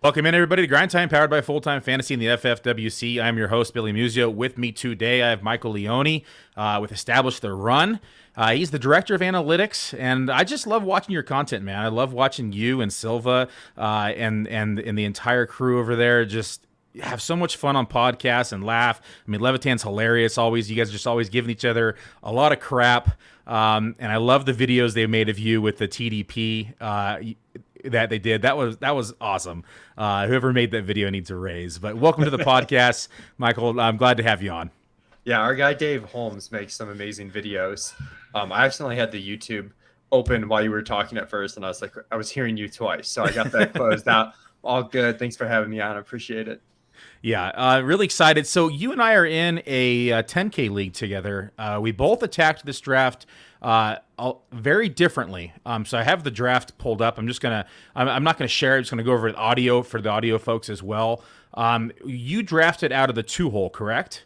Welcome in, everybody, to Grind Time, powered by Full Time Fantasy in the FFWC. I'm your host, Billy Muzio. With me today, I have Michael Leone with Establish the Run. He's the director of analytics, and I just love watching your content, man. I love watching you and Silva and the entire crew over there just have so much fun on podcasts and laugh. I mean, Levitan's hilarious always. You guys are just always giving each other a lot of crap. And I love the videos they made of you with the TDP that they did. That was awesome. Whoever made that video needs a raise. But welcome to the podcast, Michael. I'm glad to have you on. Yeah, our guy Dave Holmes makes some amazing videos. I accidentally had the YouTube open while you were talking at first, and I was hearing you twice, so I got that closed out. All good. Thanks for having me on. I appreciate it. Yeah, really excited. So you and I are in a 10K league together. We both attacked this draft very differently. So I have the draft pulled up. I'm not gonna share it. I'm just gonna go over the audio for the audio folks as well. You drafted out of the 2-hole, correct?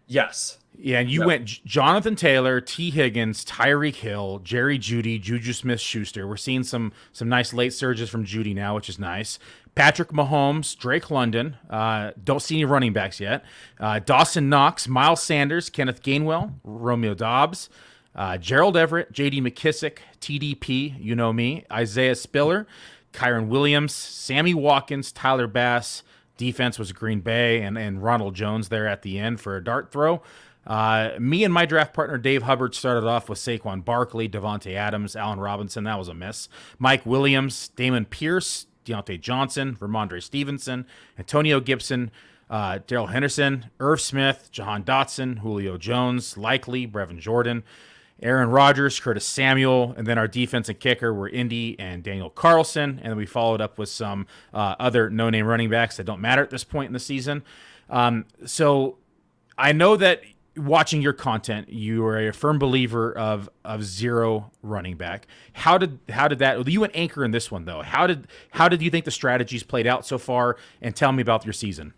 Yes. Yeah, and you went Jonathan Taylor, T. Higgins, Tyreek Hill, Jerry Jeudy, Juju Smith-Schuster. We're seeing some nice late surges from Jeudy now, which is nice. Patrick Mahomes, Drake London. Don't see any running backs yet. Dawson Knox, Miles Sanders, Kenneth Gainwell, Romeo Doubs, Gerald Everett, J.D. McKissick, TDP, you know me, Isaiah Spiller, Kyron Williams, Sammy Watkins, Tyler Bass. Defense was Green Bay and Ronald Jones there at the end for a dart throw. Me and my draft partner Dave Hubbard started off with Saquon Barkley, Devontae Adams, Allen Robinson. That was a miss. Mike Williams, Damon Pierce, Deontay Johnson, Ramondre Stevenson, Antonio Gibson, Darrell Henderson, Irv Smith, Jahan Dotson, Julio Jones, Likely, Brevin Jordan, Aaron Rodgers, Curtis Samuel, and then our defense and kicker were Indy and Daniel Carlson, and then we followed up with some other no-name running backs that don't matter at this point in the season. So I know that watching your content, you are a firm believer of zero running back. How did that? You went anchor in this one though. How did you think the strategies played out so far? And tell me about your season.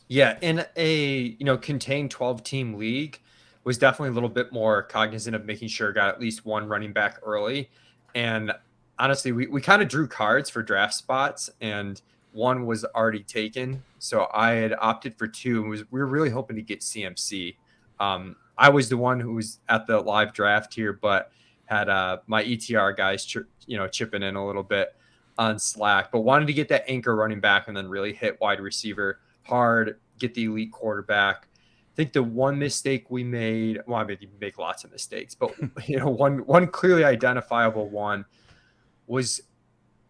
Yeah, in a contained 12-team league, was definitely a little bit more cognizant of making sure I got at least one running back early. And honestly, we kind of drew cards for draft spots, and one was already taken. So I had opted for two, and we were really hoping to get CMC. I was the one who was at the live draft here, but had my ETR guys chipping in a little bit on Slack, but wanted to get that anchor running back and then really hit wide receiver hard, get the elite quarterback. I think the one mistake we made, well, I mean, you make lots of mistakes, but one clearly identifiable one was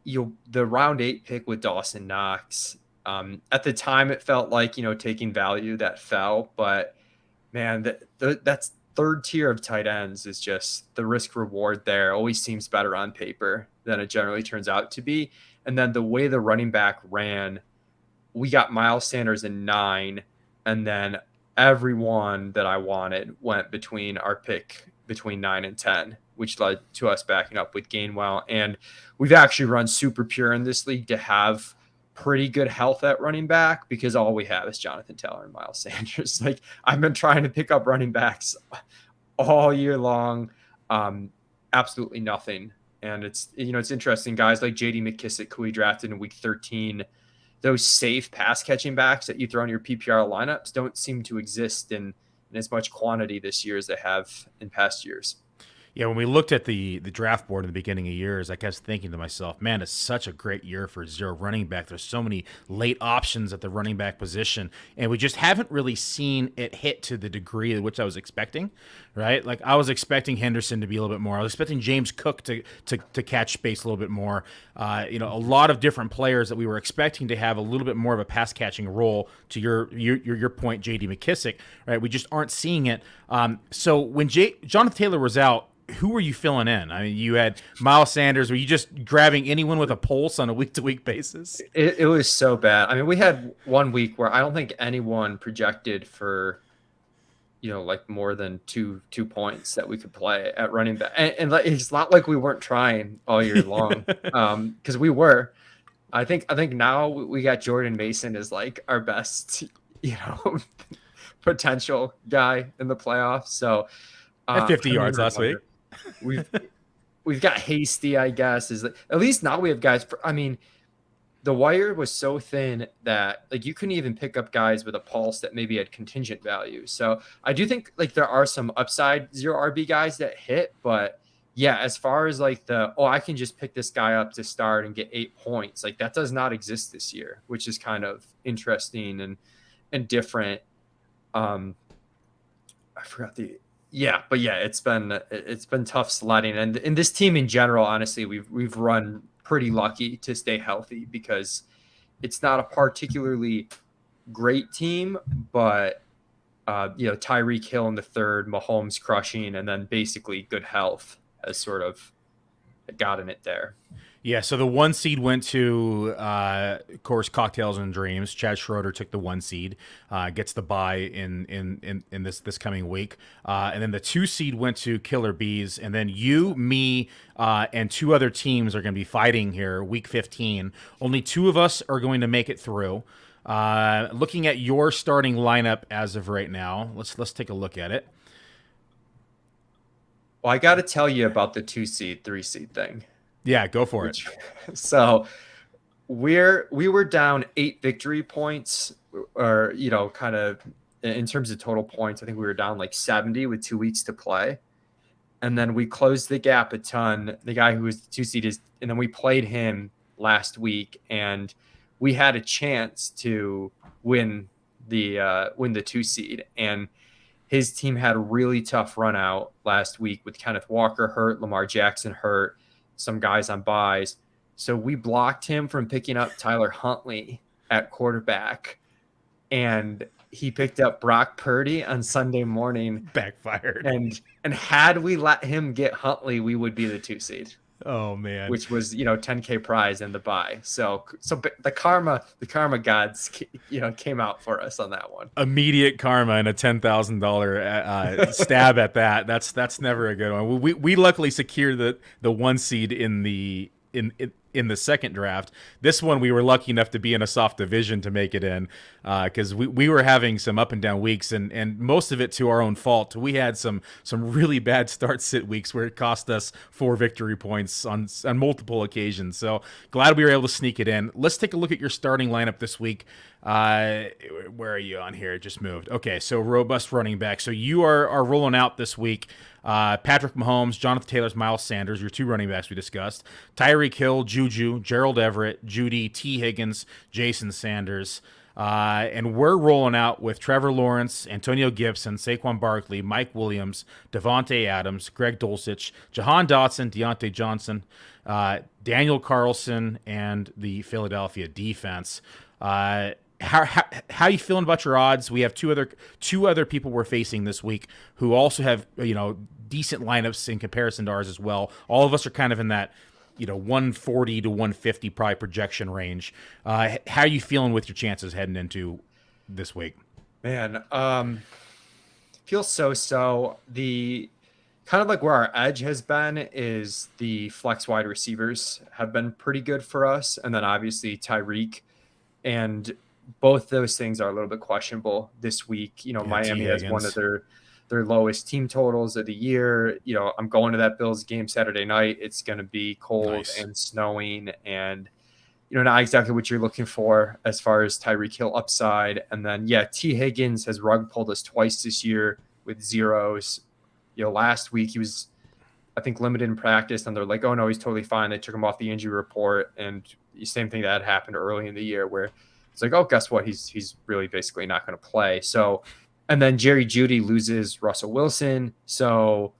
the round 8 pick with Dawson Knox. At the time, it felt like taking value that fell, but man, that's third tier of tight ends is just the risk reward there always seems better on paper than it generally turns out to be. And then the way the running back ran, we got Miles Sanders in 9, and then everyone that I wanted went between our pick between 9 and 10, which led to us backing up with Gainwell. And we've actually run super pure in this league to have pretty good health at running back because all we have is Jonathan Taylor and Miles Sanders. Like, I've been trying to pick up running backs all year long. Absolutely nothing. And it's interesting, guys like J.D. McKissick, who we drafted in week 13, those safe pass catching backs that you throw in your PPR lineups don't seem to exist in as much quantity this year as they have in past years. Yeah, when we looked at the draft board in the beginning of years, I kept thinking to myself, man, it's such a great year for zero running back. There's so many late options at the running back position, and we just haven't really seen it hit to the degree at which I was expecting, right? Like, I was expecting Henderson to be a little bit more. I was expecting James Cook to catch space a little bit more. A lot of different players that we were expecting to have a little bit more of a pass catching role. To your point, J.D. McKissick, right? We just aren't seeing it. So when Jonathan Taylor was out, who were you filling in? I mean, you had Miles Sanders. Were you just grabbing anyone with a pulse on a week-to-week basis? It was so bad. I mean, we had one week where I don't think anyone projected for, like more than two points that we could play at running back. And it's not like we weren't trying all year long, because we were. I think now we got Jordan Mason as like our best, potential guy in the playoffs. So at 50 yards last week. We've got Hasty, I guess, is at least now we have guys. I mean, the wire was so thin that like you couldn't even pick up guys with a pulse that maybe had contingent value. So I do think like there are some upside zero RB guys that hit, but yeah, as far as like I can just pick this guy up to start and get 8 points, like that does not exist this year, which is kind of interesting and different. I forgot the yeah, but yeah, it's been tough sledding, and in this team in general, honestly, we've run pretty lucky to stay healthy because it's not a particularly great team, but Tyreek Hill in the third, Mahomes crushing, and then basically good health has sort of gotten it there. Yeah, so the 1 seed went to, of course, Cocktails and Dreams. Chad Schroeder took the 1 seed, gets the bye in this coming week, and then the 2 seed went to Killer Bees, and then you, me, and two other teams are going to be fighting here, week 15. Only two of us are going to make it through. Looking at your starting lineup as of right now, let's take a look at it. Well, I got to tell you about the 2 seed, 3 seed thing. Yeah, go for it. So we were down 8 victory points, or kind of in terms of total points. I think we were down like 70 with 2 weeks to play, and then we closed the gap a ton. The guy who was the 2 seed and then we played him last week, and we had a chance to win the 2 seed, and his team had a really tough run out last week with Kenneth Walker hurt, Lamar Jackson hurt, some guys on buys. So we blocked him from picking up Tyler Huntley at quarterback, and he picked up Brock Purdy on Sunday morning. Backfired. And had we let him get Huntley, we would be the 2 seed. Oh man, which was 10K prize and the buy. So the karma gods came out for us on that one. Immediate karma and a $10,000 stab at that. That's never a good one. We luckily secured the 1 seed in the second draft. This one we were lucky enough to be in a soft division to make it in, because we were having some up and down weeks, and most of it to our own fault. We had some really bad start sit weeks where it cost us 4 victory points on multiple occasions. So glad we were able to sneak it in. Let's take a look at your starting lineup this week. Where are you on here? It just moved. Okay, so robust running back. So you are rolling out this week. Patrick Mahomes, Jonathan Taylor's Miles Sanders, your two running backs we discussed. Tyreek Hill, Juju, Gerald Everett, Judy, T. Higgins, Jason Sanders. And we're rolling out with Trevor Lawrence, Antonio Gibson, Saquon Barkley, Mike Williams, Devontae Adams, Greg Dulcich, Jahan Dotson, Deontay Johnson, Daniel Carlson, and the Philadelphia defense. How you feeling about your odds? We have two other people we're facing this week who also have decent lineups in comparison to ours as well. All of us are kind of in that 140 to 150 probably projection range. How are you feeling with your chances heading into this week? Man, feels so. The kind of like where our edge has been is the flex wide receivers have been pretty good for us, and then obviously Tyreek, and both those things are a little bit questionable this week. Miami has one of their lowest team totals of the year. I'm going to that Bills game Saturday night. It's going to be cold and snowing, and not exactly what you're looking for as far as Tyreek Hill upside. And then T. Higgins has rug pulled us twice this year with zeros. Last week he was, I think, limited in practice, and they're like, oh no, he's totally fine. They took him off the injury report, and the same thing that happened early in the year where it's like, oh, guess what? He's really basically not going to play. So, and then Jerry Jeudy loses Russell Wilson. So,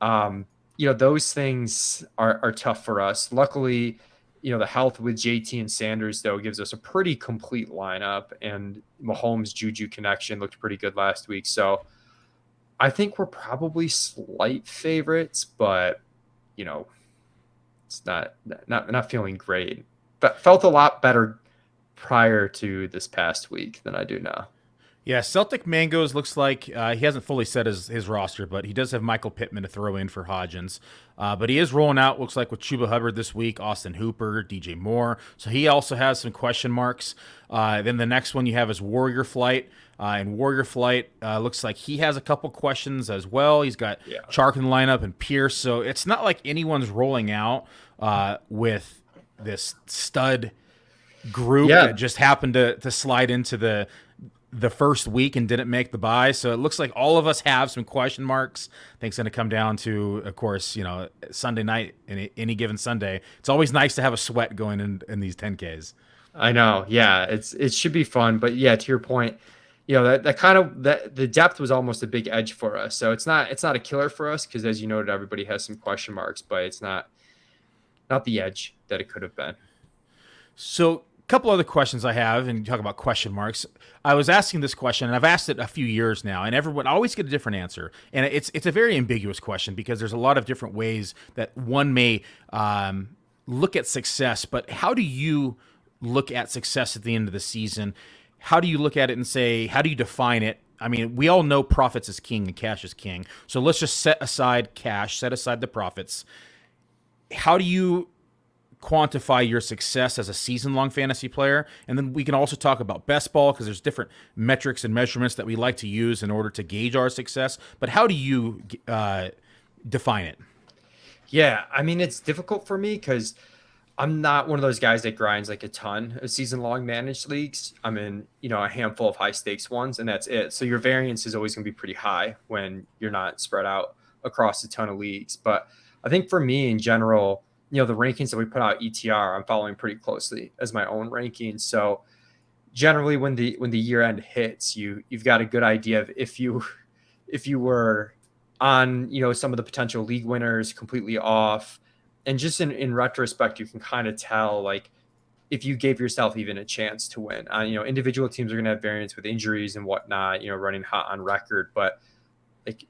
those things are tough for us. Luckily, the health with JT and Sanders, though, gives us a pretty complete lineup, and Mahomes Juju connection looked pretty good last week. So I think we're probably slight favorites, but, it's not feeling great, but felt a lot better prior to this past week than I do now. Yeah, Celtic Mangoes looks like he hasn't fully set his roster, but he does have Michael Pittman to throw in for Hodgins. But he is rolling out, looks like, with Chuba Hubbard this week, Austin Hooper, DJ Moore. So he also has some question marks. Then the next one you have is Warrior Flight. And Warrior Flight looks like he has a couple questions as well. He's got Chark in the lineup and Pierce. So it's not like anyone's rolling out with this stud group that Yeah, just happened to slide into the first week and didn't make the bye. So it looks like all of us have some question marks. I think it's going to come down to, of course, Sunday night and any given Sunday. It's always nice to have a sweat going in these 10Ks. I know. Yeah, it should be fun, but yeah, to your point, that kind of that the depth was almost a big edge for us. So it's not a killer for us because, as you noted, everybody has some question marks, but it's not the edge that it could have been. So, a couple other questions I have, and you talk about question marks. I was asking this question, and I've asked it a few years now, and everyone I always get a different answer. And it's a very ambiguous question because there's a lot of different ways that one may look at success. But how do you look at success at the end of the season? How do you look at it and say, how do you define it? I mean, we all know profits is king and cash is king. So let's just set aside cash, set aside the profits. How do you quantify your success as a season-long fantasy player? And then we can also talk about best ball because there's different metrics and measurements that we like to use in order to gauge our success. But how do you define it? Yeah, I mean, it's difficult for me because I'm not one of those guys that grinds like a ton of season long managed leagues. I'm in, a handful of high stakes ones, and that's it. So your variance is always going to be pretty high when you're not spread out across a ton of leagues. But I think for me in general, the rankings that we put out ETR, I'm following pretty closely as my own rankings. So generally when the year end hits, you've got a good idea of if you were on, some of the potential league winners completely off. And just in retrospect, you can kind of tell like if you gave yourself even a chance to win. Individual teams are going to have variance with injuries and whatnot, running hot on record. But like,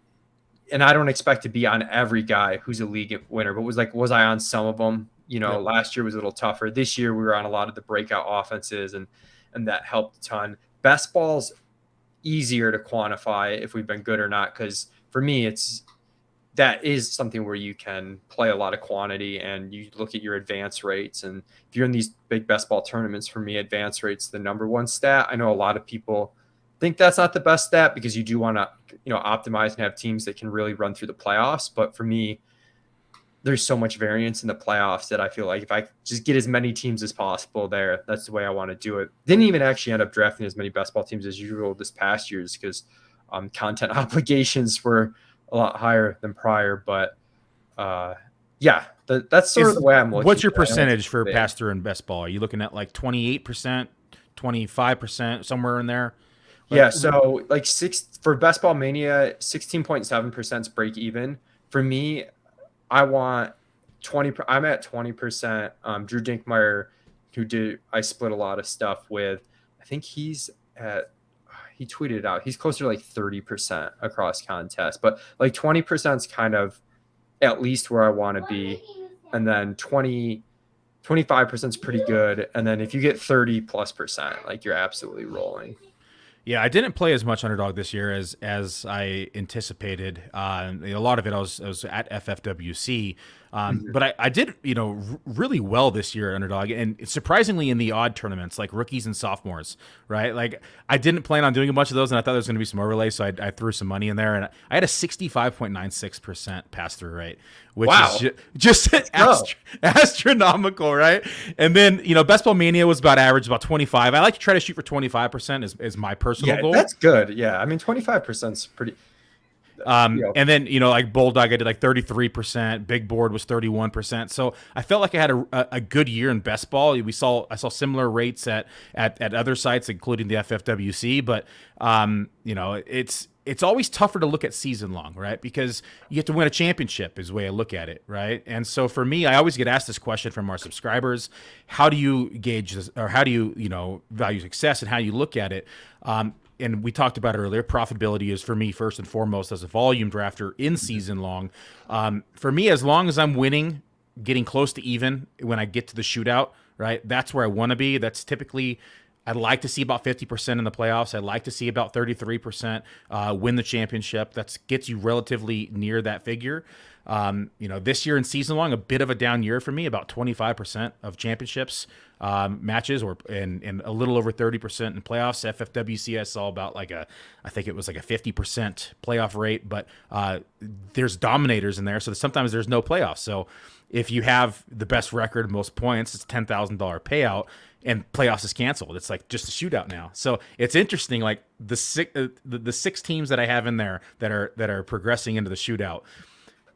and I don't expect to be on every guy who's a league winner, but was I on some of them? Yep. Last year was a little tougher. This year we were on a lot of the breakout offenses, and that helped a ton. Best ball's easier to quantify if we've been good or not, because for me, that is something where you can play a lot of quantity and you look at your advance rates. And if you're in these big best ball tournaments, for me, advance rate's the number one stat. I know a lot of people think that's not the best stat because you do want to, optimize and have teams that can really run through the playoffs. But for me, there's so much variance in the playoffs that I feel like if I just get as many teams as possible there, that's the way I want to do it. Didn't even actually end up drafting as many best ball teams as usual this past year because content obligations were a lot higher than prior. But that's sort of the way I'm looking. What's your percentage for pass through and best ball? Are you looking at like 28%, 25%, somewhere in there? Yeah, so like for Best Ball Mania, 16.7% is break even. For me, I want 20. I'm at 20%. Drew Dinkmeyer, I split a lot of stuff with. I think he tweeted it out. He's closer to like 30% across contests, but like 20% is kind of at least where I want to be. And then 25% is pretty good. And then if you get 30+%, like you're absolutely rolling. Yeah, I didn't play as much underdog this year as I anticipated. A lot of it I was at FFWC, but I did really well this year at underdog, and surprisingly in the odd tournaments like rookies and sophomores. Right, like I didn't plan on doing a bunch of those, and I thought there was going to be some overlay, so I threw some money in there, and I had a 65.96% pass through rate, which is just astronomical, right? And then Best Ball Mania was about average, about 25. I like to try to shoot for 25% is my personal goal. That's good. Yeah, I mean 25% is pretty. And then like Bulldog, I did like 33%. Big Board was 31%. So I felt like I had a good year in best ball. I saw similar rates at other sites, including the FFWC. But it's always tougher to look at season long, right? Because you have to win a championship is the way I look at it, right? And so for me, I always get asked this question from our subscribers: how do you gauge this, or how do you value success, and how do you look at it? And we talked about it earlier. Profitability is for me first and foremost as a volume drafter in season long. For me, as long as I'm winning, getting close to even when I get to the shootout, right? That's where I want to be. That's typically, I'd like to see about 50% in the playoffs. I'd like to see about 33% win the championship. That gets you relatively near that figure. This year in season long, a bit of a down year for me, about 25% of championships matches, and a little over 30% in playoffs. FFWC, I saw about I think it was like a 50% playoff rate, but there's dominators in there, so sometimes there's no playoffs. So if you have the best record, most points, it's $10,000 payout, and playoffs is canceled. It's like just a shootout now. So it's interesting. Like the six teams that I have in there that are progressing into the shootout,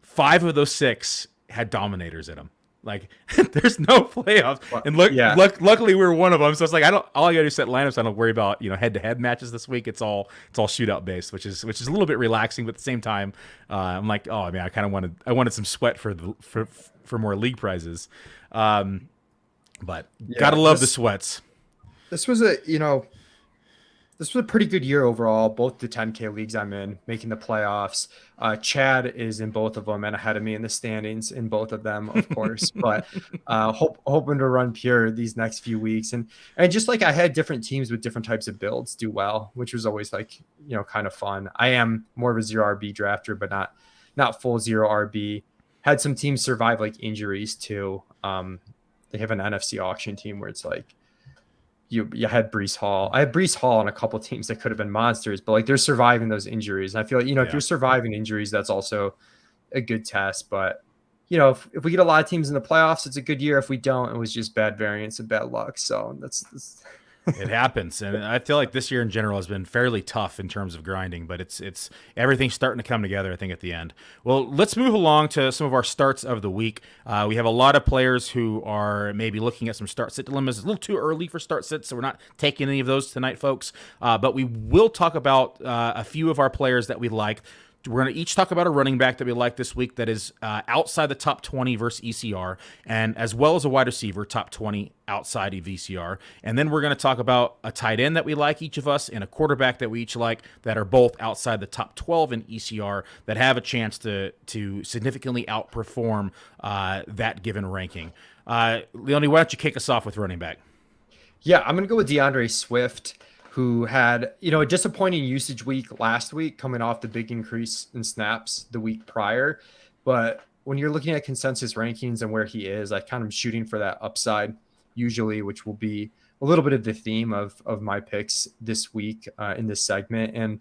5 of those 6 had dominators in them. Like there's no playoffs, and luckily we were one of them. So it's like all I gotta do is set lineups. I don't worry about head to head matches this week. It's all shootout based, which is a little bit relaxing, but at the same time, I'm like, oh man, I wanted some sweat for more league prizes, but gotta love the sweats. This was a pretty good year overall. Both the 10K leagues I'm in, making the playoffs. Chad is in both of them and ahead of me in the standings in both of them, of course. But hoping to run pure these next few weeks, and just like I had different teams with different types of builds do well, which was always like kind of fun. I am more of a 0 RB drafter, but not full 0 RB. Had some teams survive like injuries too. They have an NFC auction team where it's like, you had Brees Hall. I had Brees Hall on a couple teams that could have been monsters, but like they're surviving those injuries. And I feel like, if you're surviving injuries, that's also a good test. But, if we get a lot of teams in the playoffs, it's a good year. If we don't, it was just bad variance and bad luck. So that's it happens. And I feel like this year in general has been fairly tough in terms of grinding, but it's everything's starting to come together, I think, at the end. Well, let's move along to some of our starts of the week. We have a lot of players who are maybe looking at some start-sit dilemmas. It's a little too early for start-sits, so we're not taking any of those tonight, folks. But we will talk about a few of our players that we like. We're going to each talk about a running back that we like this week that is outside the top 20 versus ECR, and as well as a wide receiver, top 20 outside of VCR. And then we're going to talk about a tight end that we like, each of us, and a quarterback that we each like that are both outside the top 12 in ECR that have a chance to significantly outperform that given ranking. Leone, why don't you kick us off with running back? Yeah, I'm going to go with DeAndre Swift, who had, a disappointing usage week last week coming off the big increase in snaps the week prior. But when you're looking at consensus rankings and where he is, I kind of shooting for that upside usually, which will be a little bit of the theme of my picks this week in this segment. And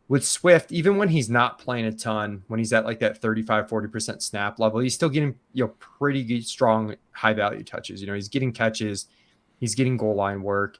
with Swift, even when he's not playing a ton, when he's at like that 35-40% snap level, he's still getting, pretty good, strong, high value touches. He's getting catches, he's getting goal line work.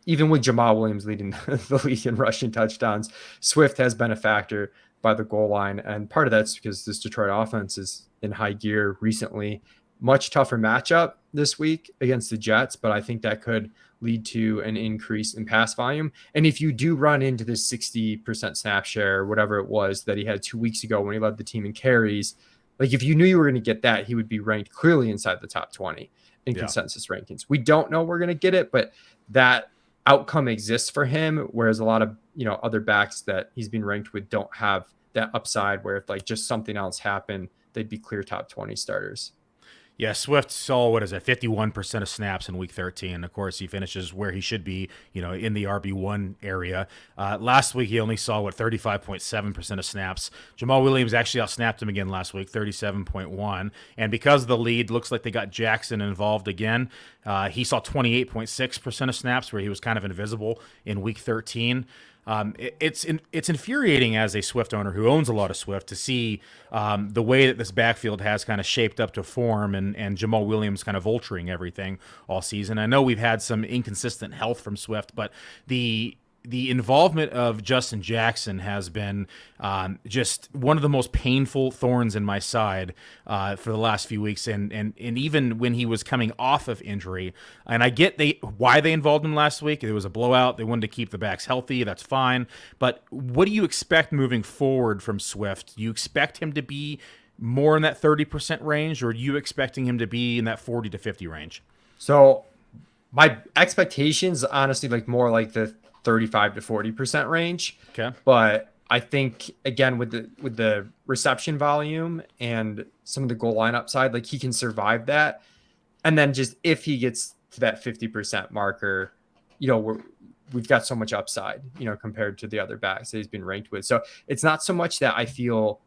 Even with Jamal Williams leading the league in rushing touchdowns, Swift has been a factor by the goal line. And part of that's because this Detroit offense is in high gear recently. Much tougher matchup this week against the Jets, but I think that could lead to an increase in pass volume. And if you do run into this 60% snap share, or whatever it was that he had 2 weeks ago when he led the team in carries, like if you knew you were going to get that, he would be ranked clearly inside the top 20 in consensus rankings. We don't know we're going to get it, but that outcome exists for him, whereas a lot of other backs that he's been ranked with don't have that upside where if like just something else happened, they'd be clear top 20 starters. Yeah, Swift saw, 51% of snaps in week 13. Of course, he finishes where he should be, in the RB1 area. Last week, he only saw, 35.7% of snaps. Jamal Williams actually outsnapped him again last week, 37.1. And because of the lead, looks like they got Jackson involved again. He saw 28.6% of snaps, where he was kind of invisible in week 13. It's infuriating as a Swift owner who owns a lot of Swift to see the way that this backfield has kind of shaped up to form and Jamal Williams kind of vulturing everything all season. I know we've had some inconsistent health from Swift, but the involvement of Justin Jackson has been just one of the most painful thorns in my side for the last few weeks. And even when he was coming off of injury, and I get why they involved him last week. It was a blowout. They wanted to keep the backs healthy. That's fine. But what do you expect moving forward from Swift? Do you expect him to be more in that 30% range, or are you expecting him to be in that 40 to 50 range? So my expectations, honestly, like more like the 35 to 40% range. Okay. But I think again with the reception volume and some of the goal line upside, like he can survive that. And then just if he gets to that 50% marker, we've got so much upside, compared to the other backs that he's been ranked with. So it's not so much that I feel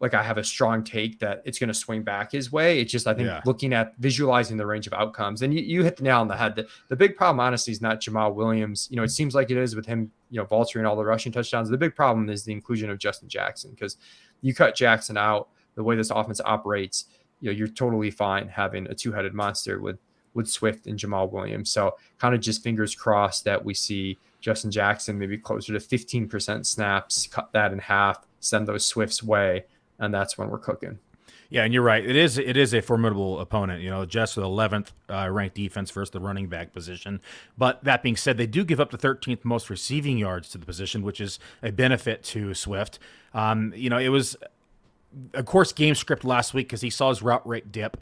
like I have a strong take that it's going to swing back his way. It's just, I think looking at visualizing the range of outcomes, and you hit the nail on the head. The big problem, honestly, is not Jamal Williams. It seems like it is with him, vulturing all the rushing touchdowns. The big problem is the inclusion of Justin Jackson, because you cut Jackson out, the way this offense operates, you're totally fine having a two-headed monster with Swift and Jamal Williams. So kind of just fingers crossed that we see Justin Jackson maybe closer to 15% snaps, cut that in half, send those Swifts way, and that's when we're cooking. Yeah, and you're right. It is a formidable opponent. Just the 11th ranked defense versus the running back position. But that being said, they do give up the 13th most receiving yards to the position, which is a benefit to Swift. It was, of course, game script last week because he saw his route rate dip.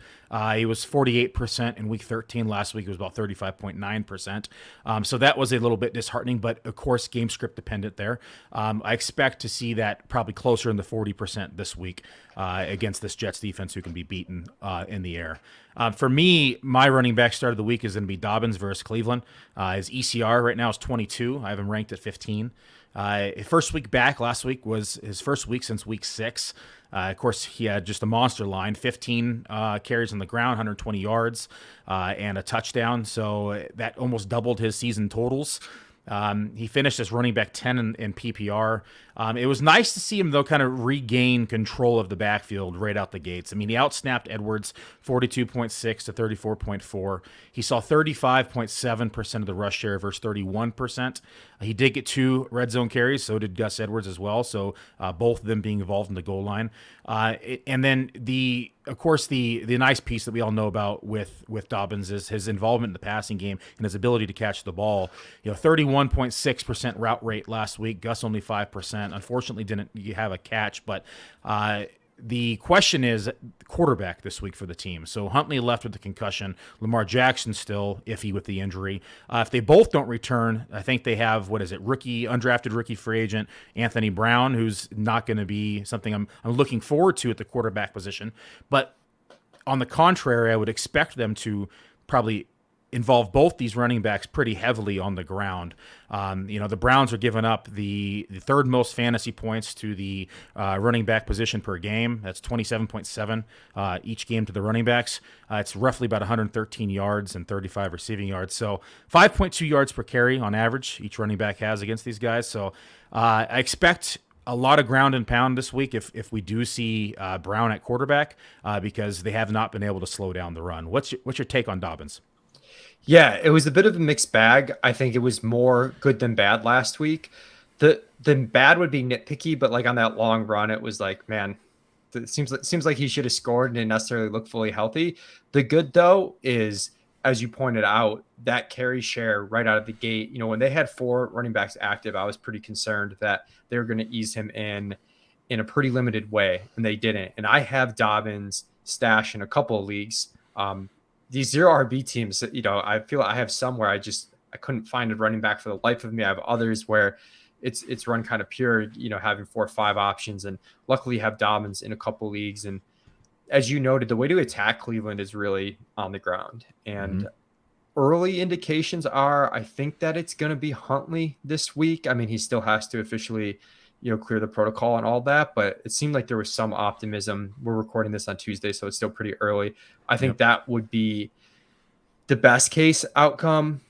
He was 48% in week 13. Last week it was about 35.9%. So that was a little bit disheartening, but of course, game script dependent there. I expect to see that probably closer in the 40% this week against this Jets defense who can be beaten in the air. For me, my running back start of the week is going to be Dobbins versus Cleveland. His ECR right now is 22. I have him ranked at 15. First week back last week was his first week since week 6. Of course, he had just a monster line, 15 carries on the ground, 120 yards, and a touchdown. So that almost doubled his season totals. He finished as running back 10 in PPR. It was nice to see him, though, kind of regain control of the backfield right out the gates. I mean, he outsnapped Edwards 42.6 to 34.4. He saw 35.7% of the rush share versus 31%. He did get 2 red zone carries, so did Gus Edwards as well. So both of them being involved in the goal line. And then of course, the nice piece that we all know about with Dobbins is his involvement in the passing game and his ability to catch the ball. 31.6% route rate last week. Gus only 5%. Unfortunately, didn't have a catch, but the question is quarterback this week for the team. So Huntley left with the concussion. Lamar Jackson still iffy with the injury. If they both don't return, I think they have, undrafted rookie free agent Anthony Brown, who's not going to be something I'm looking forward to at the quarterback position. But on the contrary, I would expect them to probably involve both these running backs pretty heavily on the ground. The Browns are giving up the third most fantasy points to the running back position per game. That's 27.7 each game to the running backs. It's roughly about 113 yards and 35 receiving yards. So 5.2 yards per carry on average each running back has against these guys. So I expect a lot of ground and pound this week if we do see Brown at quarterback because they have not been able to slow down the run. What's your take on Dobbins? Yeah, it was a bit of a mixed bag. I think it was more good than bad last week. The bad would be nitpicky, but like on that long run, it was like, man, it seems like he should have scored and didn't necessarily look fully healthy. The good though is, as you pointed out, that carry share right out of the gate. When they had 4 running backs active, I was pretty concerned that they were going to ease him in a pretty limited way, and they didn't. And I have Dobbins stashed in a couple of leagues. These 0 RB teams, I feel I have some where I couldn't find a running back for the life of me. I have others where it's run kind of pure, having 4 or 5 options, and luckily you have Dobbins in a couple leagues. And as you noted, the way to attack Cleveland is really on the ground. And early indications are, I think that it's going to be Huntley this week. I mean, he still has to officially, clear the protocol and all that, but it seemed like there was some optimism. We're recording this on Tuesday, so it's still pretty early. I think that would be the best case outcome.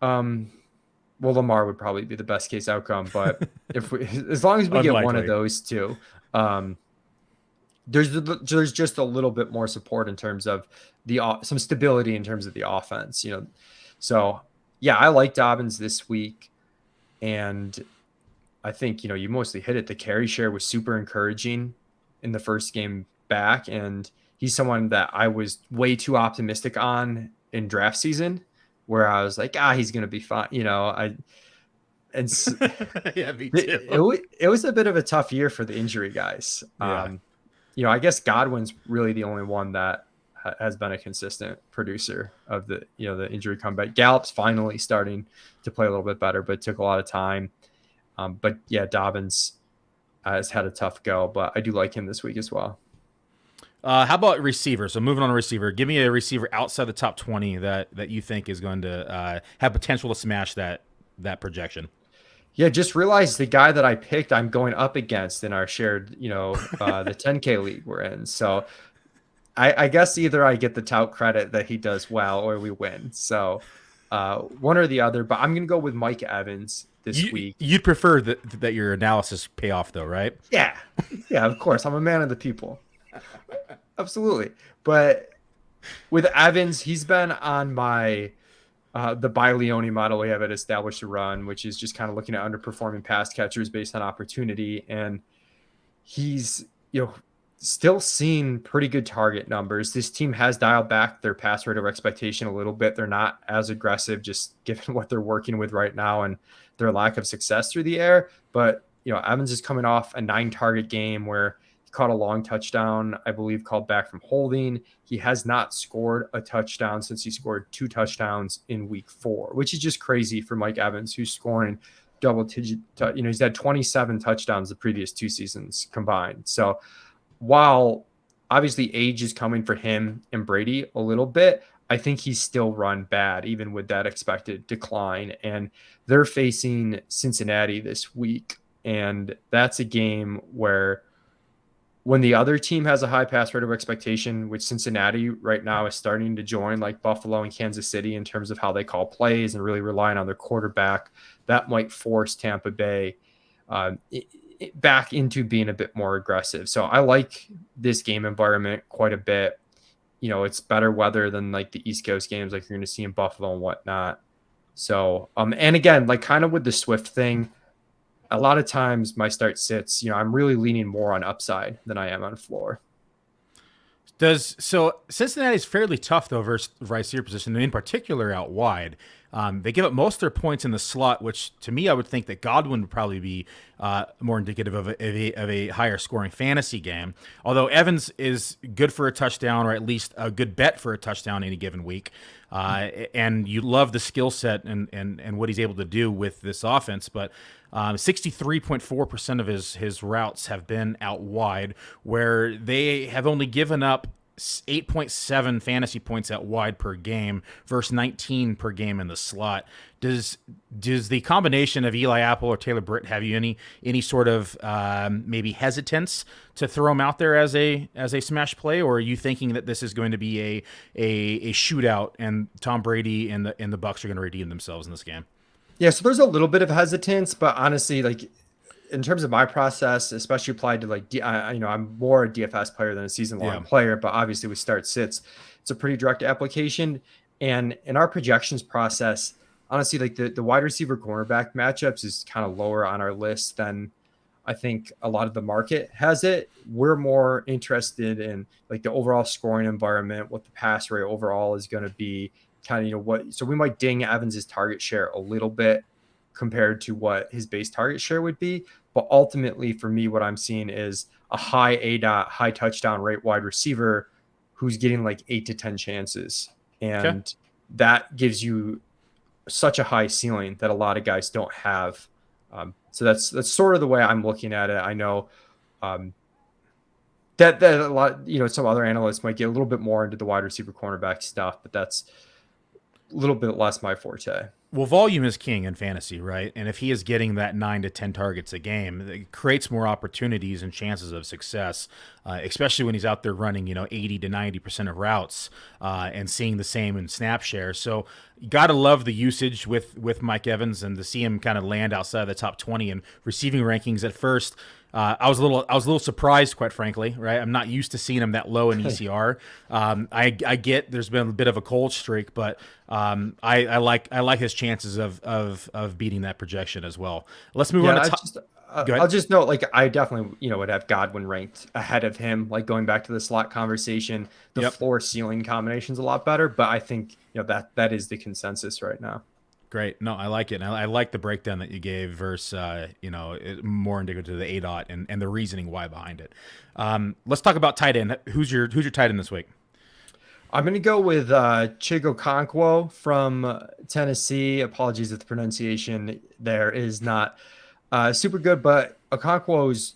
Lamar would probably be the best case outcome, but as long as we get one of those two, there's just a little bit more support in terms of some stability in terms of the offense, So yeah, I like Dobbins this week, and I think, you mostly hit it. The carry share was super encouraging in the first game back, and he's someone that I was way too optimistic on in draft season, where I was like, he's going to be fine. Yeah, me too. It was a bit of a tough year for the injury guys. Yeah. I guess Godwin's really the only one that has been a consistent producer of the injury comeback. Gallup's finally starting to play a little bit better, but it took a lot of time. But yeah, Dobbins has had a tough go, but I do like him this week as well. How about receiver? So moving on to receiver, give me a receiver outside the top 20 that you think is going to have potential to smash that projection. Yeah, just realized the guy that I picked, I'm going up against in our shared, the 10K league we're in. So I guess either I get the tout credit that he does well or we win. So one or the other, but I'm going to go with Mike Evans this week. You'd prefer that your analysis pay off though, right? Yeah, of course. I'm a man of the people. Absolutely. But with Evans, he's been on my the by Leone model we have it established to run, which is just kind of looking at underperforming pass catchers based on opportunity. And he's, still seeing pretty good target numbers. This team has dialed back their pass rate over expectation a little bit. They're not as aggressive, just given what they're working with right now and their lack of success through the air. But, Evans is coming off a 9 target game where he caught a long touchdown, I believe, called back from holding. He has not scored a touchdown since he scored 2 touchdowns in week 4, which is just crazy for Mike Evans, who's scoring double digit. He's had 27 touchdowns the previous 2 seasons combined. So while obviously age is coming for him and Brady a little bit, I think he's still run bad, even with that expected decline. And they're facing Cincinnati this week. And that's a game where when the other team has a high pass rate of expectation, which Cincinnati right now is starting to join, like Buffalo and Kansas City, in terms of how they call plays and really relying on their quarterback, that might force Tampa Bay back into being a bit more aggressive. So I like this game environment quite a bit. It's better weather than like the East Coast games like you're going to see in Buffalo and whatnot. So, and again, like kind of with the Swift thing, a lot of times my start sits, I'm really leaning more on upside than I am on floor. So Cincinnati's fairly tough though versus the receiver position, and in particular out wide. They give up most of their points in the slot, which to me I would think that Godwin would probably be more indicative of a higher scoring fantasy game. Although Evans is good for a touchdown, or at least a good bet for a touchdown any given week. And you love the skill set and what he's able to do with this offense, but 63.4% of his routes have been out wide, where they have only given up 8.7 fantasy points out wide per game versus 19 per game in the slot. Does the combination of Eli Apple or Taylor Britt have you any sort of maybe hesitance to throw him out there as a smash play, or are you thinking that this is going to be a shootout and Tom Brady and the Bucs are going to redeem themselves in this game? Yeah, so there's a little bit of hesitance, but honestly, like in terms of my process, especially applied to like, I'm more a DFS player than a season-long player, but obviously with start sits, it's a pretty direct application. And in our projections process, honestly, like the wide receiver cornerback matchups is kind of lower on our list than I think a lot of the market has it. We're more interested in like the overall scoring environment, what the pass rate overall is going to be, kind of, so we might ding Evans's target share a little bit compared to what his base target share would be. But ultimately, for me, what I'm seeing is a high high touchdown rate wide receiver who's getting like 8 to 10 chances. And that gives you such a high ceiling that a lot of guys don't have. So that's sort of the way I'm looking at it. I know that a lot, some other analysts might get a little bit more into the wide receiver cornerback stuff, but that's a little bit less my forte. Well, volume is king in fantasy, right? And if he is getting that 9 to 10 targets a game, it creates more opportunities and chances of success, especially when he's out there running, 80 to 90% of routes and seeing the same in snap share. So you got to love the usage with Mike Evans, and to see him kind of land outside of the top 20 in receiving rankings at first. I was a little surprised, quite frankly. Right, I'm not used to seeing him that low in ECR. I get there's been a bit of a cold streak, but I like his chances of beating that projection as well. Let's move on to I'll just note, like, I definitely, would have Godwin ranked ahead of him. Like going back to the slot conversation, the floor ceiling combination is a lot better, but I think that is the consensus right now. Great. No, I like it. And I like the breakdown that you gave versus, more indicative to the ADOT and the reasoning why behind it. Let's talk about tight end. Who's your tight end this week? I'm going to go with Chigokonkwo from Tennessee. Apologies if the pronunciation there is not super good, but Okonkwo's,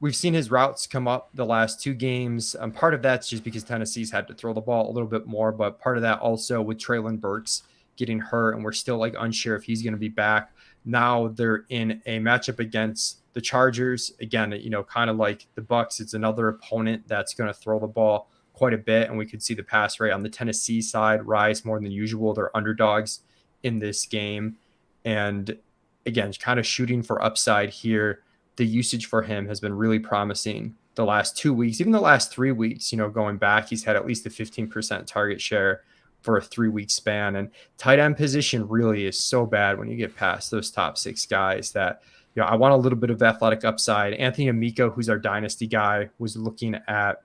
we've seen his routes come up the last 2 games. Part of that's just because Tennessee's had to throw the ball a little bit more, but part of that also with Treylon Burks getting hurt, and we're still like unsure if he's going to be back. Now they're in a matchup against the Chargers. Again, kind of like the Bucs, it's another opponent that's going to throw the ball quite a bit, and we could see the pass rate on the Tennessee side rise more than usual. They're underdogs in this game. And again, kind of shooting for upside here. The usage for him has been really promising the last 2 weeks, even the last 3 weeks, going back, he's had at least a 15% target share for a 3-week span. And tight end position really is so bad when you get past those top 6 guys that, I want a little bit of athletic upside. Anthony Amico, who's our dynasty guy, was looking at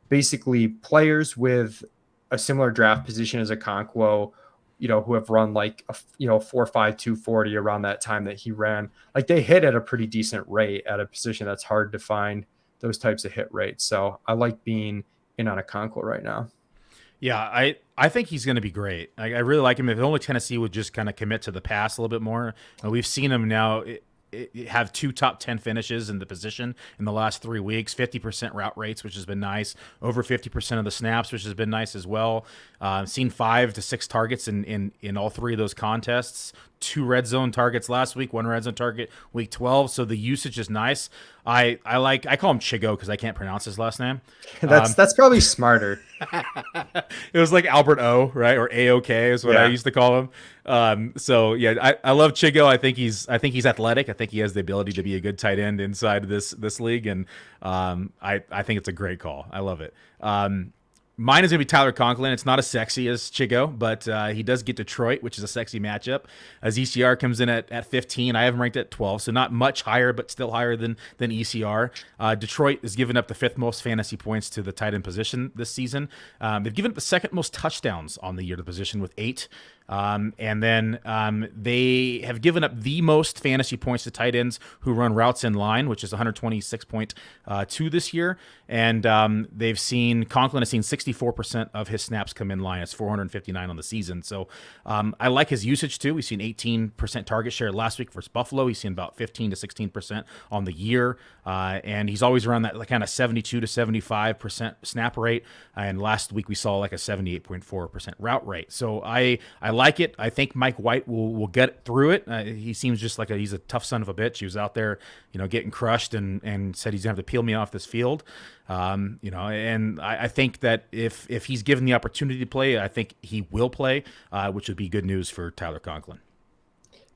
basically players with a similar draft position as a Okonkwo, who have run like, 4.5, 240 around that time that he ran. Like they hit at a pretty decent rate at a position that's hard to find those types of hit rates. So I like being in on a Okonkwo right now. Yeah, I think he's going to be great. I really like him. If only Tennessee would just kind of commit to the pass a little bit more. We've seen him now have 2 top 10 finishes in the position in the last 3 weeks, 50% route rates, which has been nice, over 50% of the snaps, which has been nice as well. Seen 5 to 6 targets in all 3 of those contests. 2 red zone targets last week, 1 red zone target week 12. So the usage is nice. I call him Chigo because I can't pronounce his last name. That's probably smarter. It was like Albert O, right? Or AOK is what I used to call him. So yeah, I love Chigo. I think he's athletic. I think he has the ability to be a good tight end inside of this league, and I think it's a great call. I love it. Mine is going to be Tyler Conklin. It's not as sexy as Chigo, but he does get Detroit, which is a sexy matchup. As ECR comes in at 15, I have him ranked at 12, so not much higher, but still higher than ECR. Detroit has given up the 5th most fantasy points to the tight end position this season. They've given up the 2nd most touchdowns on the year to the position with 8. And then they have given up the most fantasy points to tight ends who run routes in line, which is 126.2 this year. And they've seen Conklin has seen 64% of his snaps come in line. It's 459 on the season. So I like his usage too. We've seen 18% target share last week versus Buffalo. He's seen about 15 to 16% on the year. And he's always around that kind of 72 to 75% snap rate. And last week we saw like a 78.4% route rate. So I like it. I think Mike White will get through it. He seems just like he's a tough son of a bitch. He was out there, getting crushed and said he's gonna have to peel me off this field. And I think that if he's given the opportunity to play, I think he will play, which would be good news for Tyler Conklin.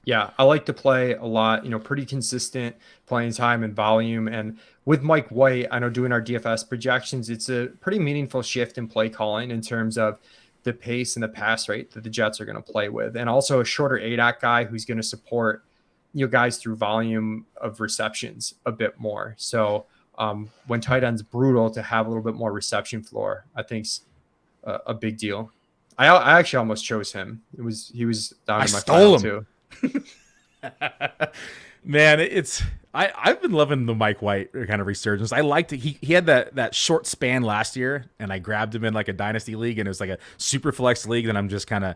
Yeah, I like to play a lot, pretty consistent playing time and volume. And with Mike White, I know doing our DFS projections, it's a pretty meaningful shift in play calling in terms of the pace and the pass rate that the Jets are going to play with. And also a shorter ADOT guy who's going to support, guys through volume of receptions a bit more. So when tight end's brutal, to have a little bit more reception floor, I think's a big deal. I actually almost chose him. He was down in my stole him too. Man, I've been loving the Mike White kind of resurgence. I liked it. He had that short span last year, and I grabbed him in like a dynasty league, and it was like a super flex league that I'm just kind of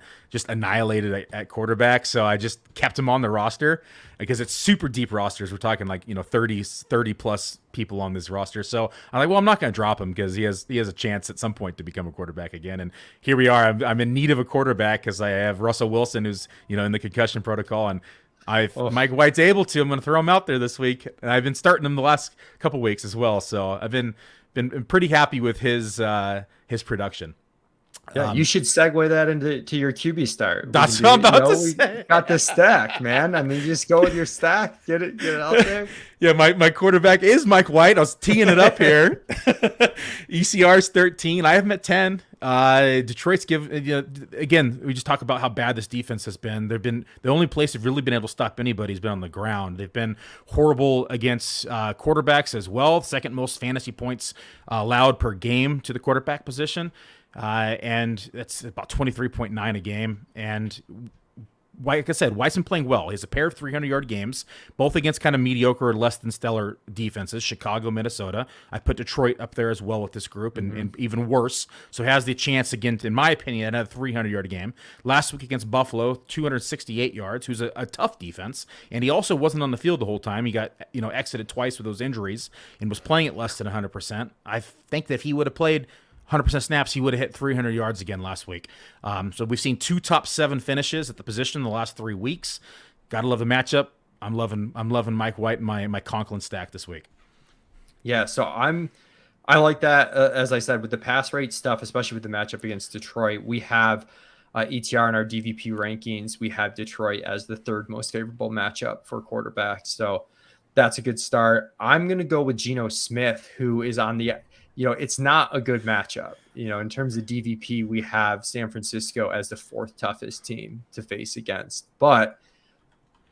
annihilated at quarterback. So I just kept him on the roster because it's super deep rosters. We're talking like 30 plus people on this roster. So I'm like, well, I'm not going to drop him because he has a chance at some point to become a quarterback again. And here we are. I'm in need of a quarterback because I have Russell Wilson, who's in the concussion protocol, and Mike White's able to. I'm going to throw him out there this week, and I've been starting him the last couple weeks as well. So I've been pretty happy with his production. Yeah, you should segue that into your QB start. That's what I'm about to say. Got the stack, man. I mean, just go with your stack. Get it out there. Yeah, my quarterback is Mike White. I was teeing it up here. ECR's 13. I have him at 10. Detroit's again, we just talk about how bad this defense has been. They've been the only place they've really been able to stop anybody has been on the ground. They've been horrible against quarterbacks as well. 2nd most fantasy points allowed per game to the quarterback position. And that's about 23.9 a game. And like I said, White's been playing well. He has a pair of 300-yard games, both against kind of mediocre or less than stellar defenses, Chicago, Minnesota. I put Detroit up there as well with this group, and even worse. So he has the chance, again, in my opinion, another 300-yard game. Last week against Buffalo, 268 yards, who's a tough defense. And he also wasn't on the field the whole time. He got exited twice with those injuries and was playing at less than 100%. I think that if he would have played 100% snaps, he would have hit 300 yards again last week. So we've seen 2 top 7 finishes at the position in the last 3 weeks. Gotta love the matchup. I'm loving Mike White and my Conklin stack this week. Yeah, so I like that. As I said, with the pass rate stuff, especially with the matchup against Detroit, we have ETR in our DVP rankings. We have Detroit as the 3rd most favorable matchup for quarterbacks. So That's a good start. I'm going to go with Geno Smith, who is on the, it's not a good matchup. In terms of DVP, we have San Francisco as the fourth toughest team to face against. But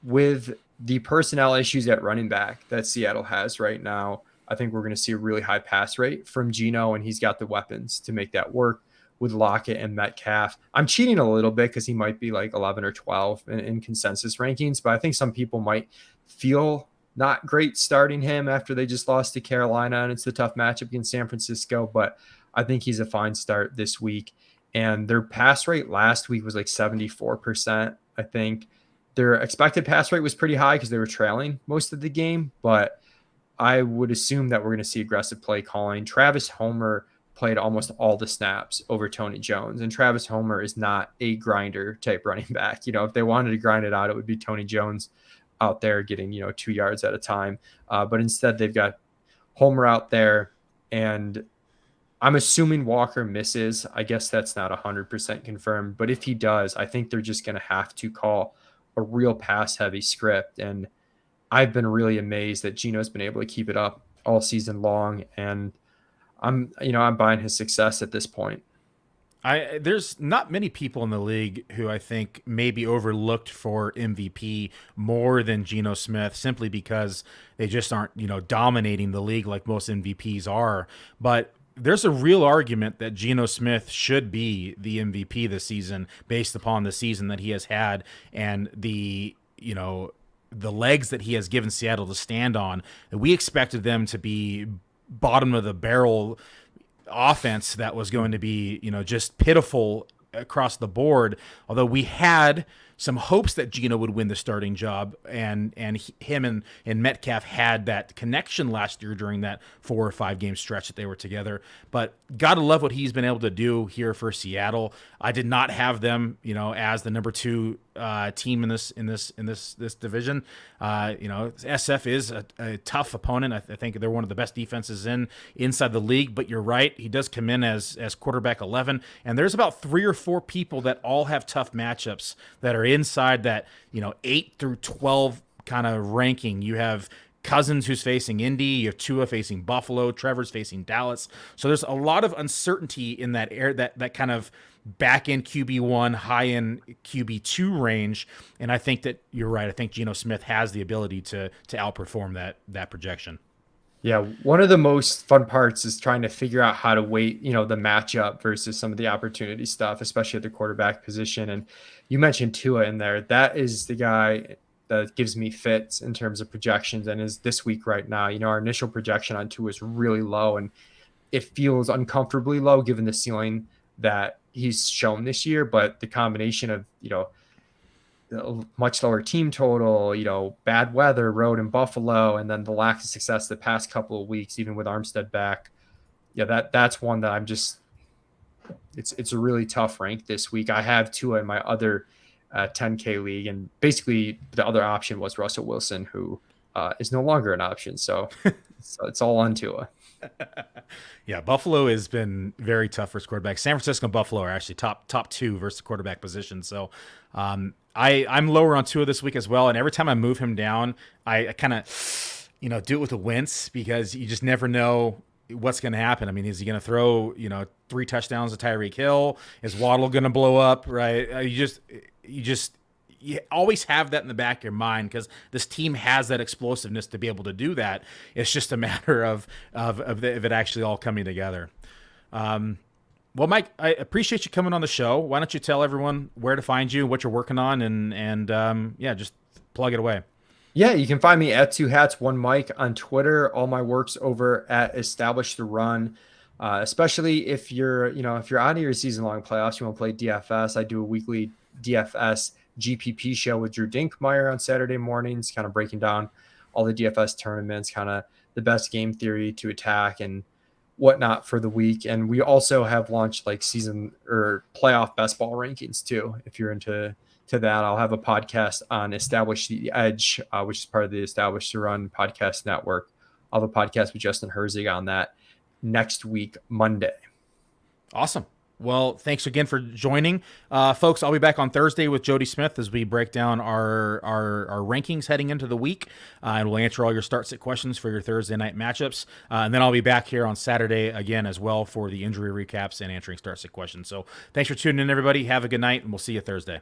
with the personnel issues at running back that Seattle has right now, I think we're going to see a really high pass rate from Geno, and he's got the weapons to make that work with Lockett and Metcalf. I'm cheating a little bit because he might be like 11 or 12 in consensus rankings, but I think some people might feel not great starting him after they just lost to Carolina, and it's a tough matchup against San Francisco, but I think he's a fine start this week. And their pass rate last week was like 74%, I think. Their expected pass rate was pretty high because they were trailing most of the game, but I would assume that we're going to see aggressive play calling. Travis Homer played almost all the snaps over Tony Jones, and Travis Homer is not a grinder type running back. If they wanted to grind it out, it would be Tony Jones out there getting, 2 yards at a time. But instead they've got Homer out there, and I'm assuming Walker misses. I guess that's not 100% confirmed, but if he does, I think they're just going to have to call a real pass heavy script. And I've been really amazed that Geno's been able to keep it up all season long. And I'm buying his success at this point. There's not many people in the league who I think may be overlooked for MVP more than Geno Smith, simply because they just aren't, dominating the league like most MVPs are. But there's a real argument that Geno Smith should be the MVP this season based upon the season that he has had and the legs that he has given Seattle to stand on. We expected them to be bottom of the barrel offense that was going to be, just pitiful across the board. Although we had some hopes that Geno would win the starting job, and him and Metcalf had that connection last year during that 4 or 5 game stretch that they were together. But gotta love what he's been able to do here for Seattle. I did not have them, as the number 2 team in this division. SF is a tough opponent. I think they're one of the best defenses inside the league. But you're right, he does come in as quarterback 11, and there's about 3 or 4 people that all have tough matchups that are inside that 8 through 12 kind of ranking. You have Cousins, who's facing Indy. You have Tua facing Buffalo. Trevor's facing Dallas. So there's a lot of uncertainty in that air, that kind of back end QB1, high end QB2 range. And I think that you're right. I think Geno Smith has the ability to outperform that projection. Yeah, one of the most fun parts is trying to figure out how to weight, the matchup versus some of the opportunity stuff, especially at the quarterback position. And you mentioned Tua in there. That is the guy that gives me fits in terms of projections, and is this week right now. Our initial projection on Tua is really low, and it feels uncomfortably low given the ceiling that he's shown this year. But the combination of, much lower team total, bad weather, road in Buffalo, and then the lack of success the past couple of weeks, even with Armstead back. Yeah, that's one that I'm just, it's a really tough rank this week. I have Tua in my other 10K league, and basically the other option was Russell Wilson, who is no longer an option. So it's all on Tua. Yeah, Buffalo has been very tough for quarterback. San Francisco and Buffalo are actually top 2 versus the quarterback position. So I'm lower on Tua this week as well. And every time I move him down, I kind of, do it with a wince, because you just never know what's going to happen. I mean, is he going to throw, 3 touchdowns to Tyreek Hill? Is Waddle going to blow up? Right. You always have that in the back of your mind, because this team has that explosiveness to be able to do that. It's just a matter of it actually all coming together. Well, Mike, I appreciate you coming on the show. Why don't you tell everyone where to find you, what you're working on, and just plug it away. Yeah, you can find me at 2hats1mike on Twitter. All my work's over at Establish the Run. Especially if you're out of your season-long playoffs, you want to play DFS. I do a weekly DFS GPP show with Drew Dinkmeyer on Saturday mornings, kind of breaking down all the DFS tournaments, kind of the best game theory to attack and whatnot for the week. And we also have launched like season or playoff best ball rankings too. If you're into that, I'll have a podcast on Establish the Edge, which is part of the Establish the Run podcast network. I'll have a podcast with Justin Herzig on that next week, Monday. Awesome. Well, thanks again for joining, folks. I'll be back on Thursday with Jody Smith as we break down our rankings heading into the week, and we'll answer all your start sit questions for your Thursday night matchups. And then I'll be back here on Saturday again as well for the injury recaps and answering start sit questions. So thanks for tuning in, everybody. Have a good night, and we'll see you Thursday.